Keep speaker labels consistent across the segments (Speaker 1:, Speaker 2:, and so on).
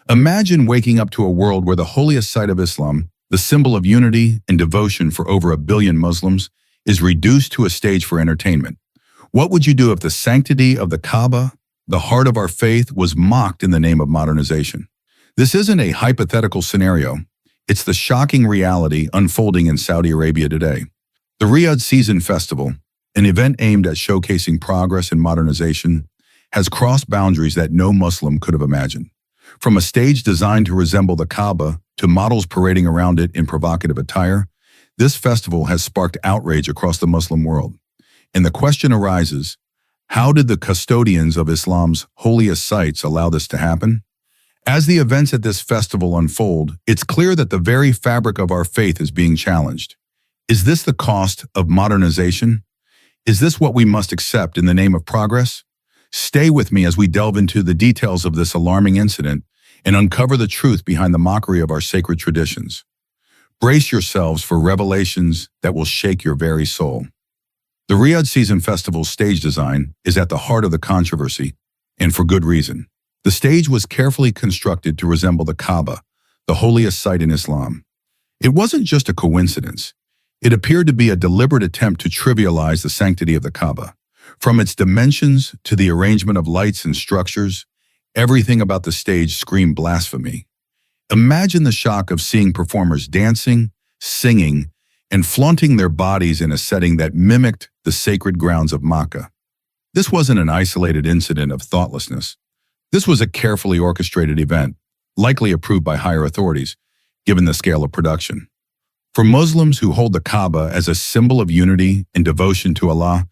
Speaker 1: Imagine waking up to a world where the holiest site of Islam, the symbol of unity and devotion for over 1 billion Muslims, is reduced to a stage for entertainment. What would you do if the sanctity of the Kaaba, the heart of our faith, was mocked in the name of modernization? This isn't a hypothetical scenario. It's the shocking reality unfolding in Saudi Arabia today. The Riyadh Season Festival, an event aimed at showcasing progress and modernization, has crossed boundaries that no Muslim could have imagined. From a stage designed to resemble the Kaaba to models parading around it in provocative attire, this festival has sparked outrage across the Muslim world. And the question arises, how did the custodians of Islam's holiest sites allow this to happen? As the events at this festival unfold, it's clear that the very fabric of our faith is being challenged. Is this the cost of modernization? Is this what we must accept in the name of progress? Stay with me as we delve into the details of this alarming incident and uncover the truth behind the mockery of our sacred traditions. Brace yourselves for revelations that will shake your very soul. The Riyadh Season Festival's stage design is at the heart of the controversy, and for good reason. The stage was carefully constructed to resemble the Kaaba, the holiest site in Islam. It wasn't just a coincidence. It appeared to be a deliberate attempt to trivialize the sanctity of the Kaaba. From its dimensions to the arrangement of lights and structures, everything about the stage screamed blasphemy. Imagine the shock of seeing performers dancing, singing, and flaunting their bodies in a setting that mimicked the sacred grounds of Makkah. This wasn't an isolated incident of thoughtlessness. This was a carefully orchestrated event, likely approved by higher authorities, given the scale of production. For Muslims who hold the Kaaba as a symbol of unity and devotion to Allah,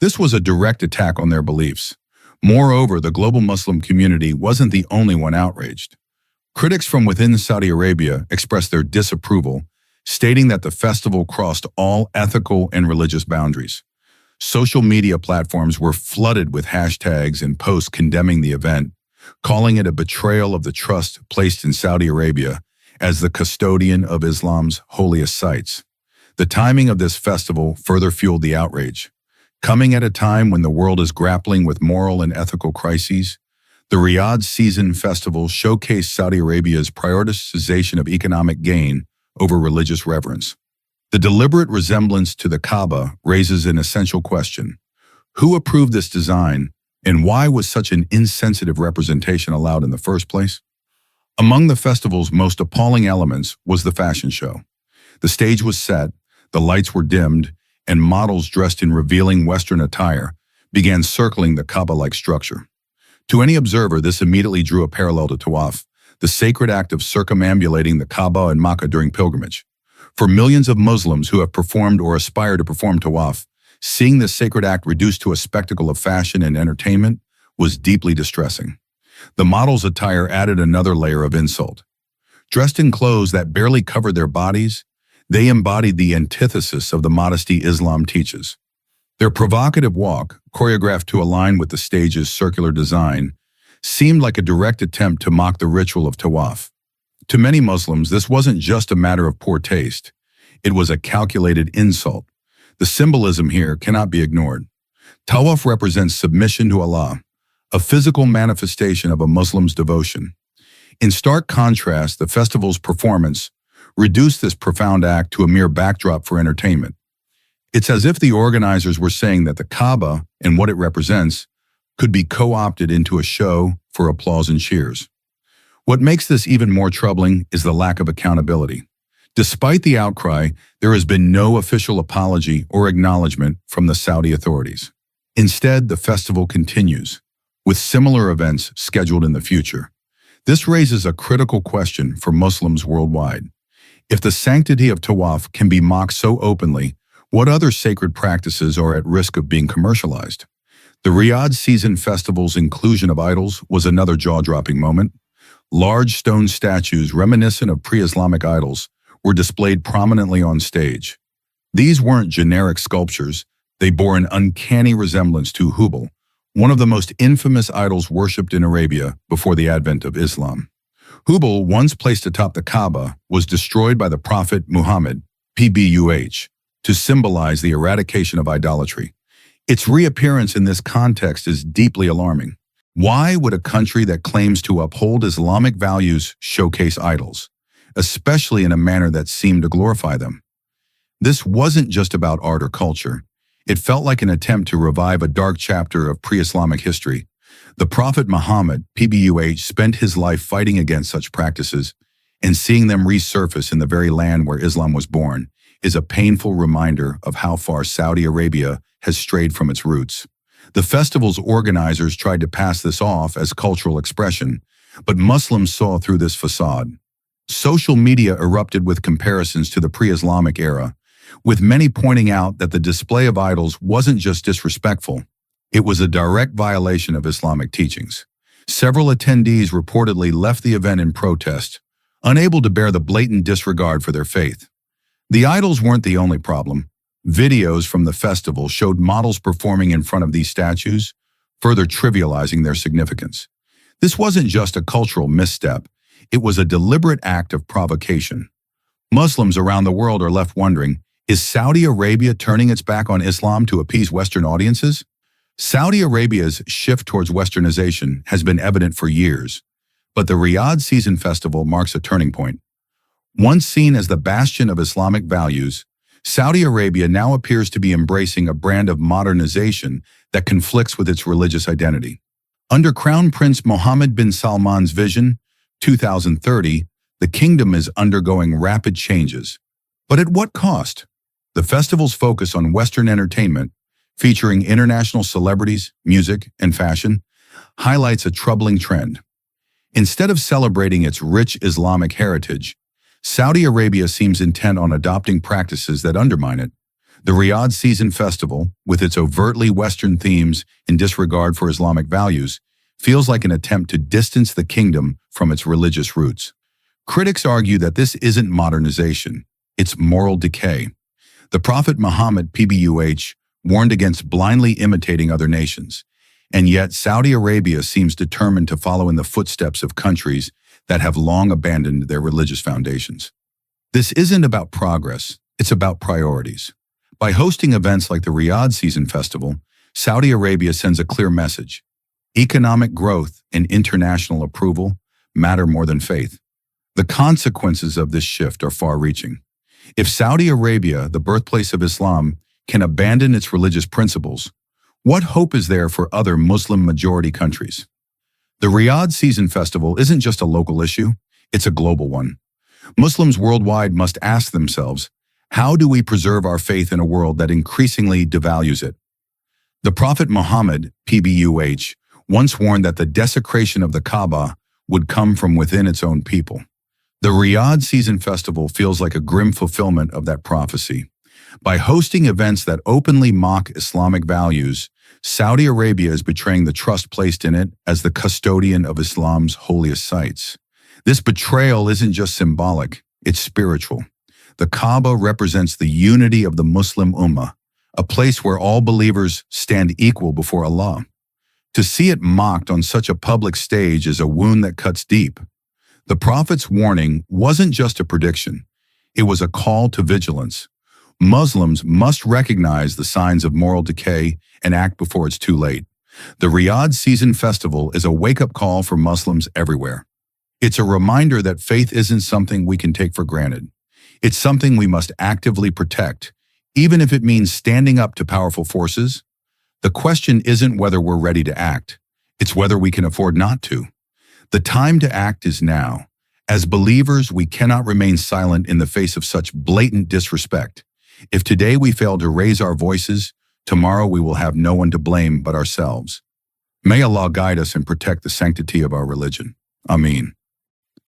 Speaker 1: this was a direct attack on their beliefs. Moreover, the global Muslim community wasn't the only one outraged. Critics from within Saudi Arabia expressed their disapproval, stating that the festival crossed all ethical and religious boundaries. Social media platforms were flooded with hashtags and posts condemning the event, calling it a betrayal of the trust placed in Saudi Arabia as the custodian of Islam's holiest sites. The timing of this festival further fueled the outrage. Coming at a time when the world is grappling with moral and ethical crises, the Riyadh Season Festival showcased Saudi Arabia's prioritization of economic gain over religious reverence. The deliberate resemblance to the Kaaba raises an essential question. Who approved this design, and why was such an insensitive representation allowed in the first place? Among the festival's most appalling elements was the fashion show. The stage was set, the lights were dimmed, and models dressed in revealing Western attire began circling the Kaaba-like structure. To any observer, this immediately drew a parallel to Tawaf, the sacred act of circumambulating the Kaaba in Makkah during pilgrimage. For millions of Muslims who have performed or aspire to perform Tawaf, seeing this sacred act reduced to a spectacle of fashion and entertainment was deeply distressing. The models' attire added another layer of insult. Dressed in clothes that barely covered their bodies, they embodied the antithesis of the modesty Islam teaches. Their provocative walk, choreographed to align with the stage's circular design, seemed like a direct attempt to mock the ritual of Tawaf. To many Muslims, this wasn't just a matter of poor taste. It was a calculated insult. The symbolism here cannot be ignored. Tawaf represents submission to Allah, a physical manifestation of a Muslim's devotion. In stark contrast, the festival's performance reduced this profound act to a mere backdrop for entertainment. It's as if the organizers were saying that the Kaaba and what it represents could be co-opted into a show for applause and cheers. What makes this even more troubling is the lack of accountability. Despite the outcry, there has been no official apology or acknowledgement from the Saudi authorities. Instead, the festival continues, with similar events scheduled in the future. This raises a critical question for Muslims worldwide. If the sanctity of Tawaf can be mocked so openly, what other sacred practices are at risk of being commercialized? The Riyadh Season Festival's inclusion of idols was another jaw-dropping moment. Large stone statues reminiscent of pre-Islamic idols were displayed prominently on stage. These weren't generic sculptures, they bore an uncanny resemblance to Hubal, one of the most infamous idols worshipped in Arabia before the advent of Islam. Hubal, once placed atop the Kaaba, was destroyed by the Prophet Muhammad, PBUH, to symbolize the eradication of idolatry. Its reappearance in this context is deeply alarming. Why would a country that claims to uphold Islamic values showcase idols, especially in a manner that seemed to glorify them? This wasn't just about art or culture. It felt like an attempt to revive a dark chapter of pre-Islamic history. The Prophet Muhammad, PBUH, spent his life fighting against such practices, and seeing them resurface in the very land where Islam was born is a painful reminder of how far Saudi Arabia has strayed from its roots. The festival's organizers tried to pass this off as cultural expression, but Muslims saw through this facade. Social media erupted with comparisons to the pre-Islamic era, with many pointing out that the display of idols wasn't just disrespectful, it was a direct violation of Islamic teachings. Several attendees reportedly left the event in protest, unable to bear the blatant disregard for their faith. The idols weren't the only problem. Videos from the festival showed models performing in front of these statues, further trivializing their significance. This wasn't just a cultural misstep, it was a deliberate act of provocation. Muslims around the world are left wondering, is Saudi Arabia turning its back on Islam to appease Western audiences? Saudi Arabia's shift towards Westernization has been evident for years, but the Riyadh Season Festival marks a turning point. Once seen as the bastion of Islamic values, Saudi Arabia now appears to be embracing a brand of modernization that conflicts with its religious identity. Under Crown Prince Mohammed bin Salman's vision, 2030, the kingdom is undergoing rapid changes. But at what cost? The festival's focus on Western entertainment, featuring international celebrities, music, and fashion, highlights a troubling trend. Instead of celebrating its rich Islamic heritage, Saudi Arabia seems intent on adopting practices that undermine it. The Riyadh Season Festival, with its overtly Western themes and disregard for Islamic values, feels like an attempt to distance the kingdom from its religious roots. Critics argue that this isn't modernization, it's moral decay. The Prophet Muhammad, PBUH, warned against blindly imitating other nations, and yet Saudi Arabia seems determined to follow in the footsteps of countries that have long abandoned their religious foundations. This isn't about progress, it's about priorities. By hosting events like the Riyadh Season Festival, Saudi Arabia sends a clear message. Economic growth and international approval matter more than faith. The consequences of this shift are far-reaching. If Saudi Arabia, the birthplace of Islam, can abandon its religious principles, what hope is there for other Muslim-majority countries? The Riyadh Season Festival isn't just a local issue, it's a global one. Muslims worldwide must ask themselves, how do we preserve our faith in a world that increasingly devalues it? The Prophet Muhammad, PBUH, once warned that the desecration of the Kaaba would come from within its own people. The Riyadh Season Festival feels like a grim fulfillment of that prophecy. By hosting events that openly mock Islamic values, Saudi Arabia is betraying the trust placed in it as the custodian of Islam's holiest sites. This betrayal isn't just symbolic, it's spiritual. The Kaaba represents the unity of the Muslim Ummah, a place where all believers stand equal before Allah. To see it mocked on such a public stage is a wound that cuts deep. The Prophet's warning wasn't just a prediction, it was a call to vigilance. Muslims must recognize the signs of moral decay and act before it's too late. The Riyadh Season Festival is a wake-up call for Muslims everywhere. It's a reminder that faith isn't something we can take for granted. It's something we must actively protect, even if it means standing up to powerful forces. The question isn't whether we're ready to act, it's whether we can afford not to. The time to act is now. As believers, we cannot remain silent in the face of such blatant disrespect. If today we fail to raise our voices, tomorrow we will have no one to blame but ourselves. May Allah guide us and protect the sanctity of our religion. Ameen.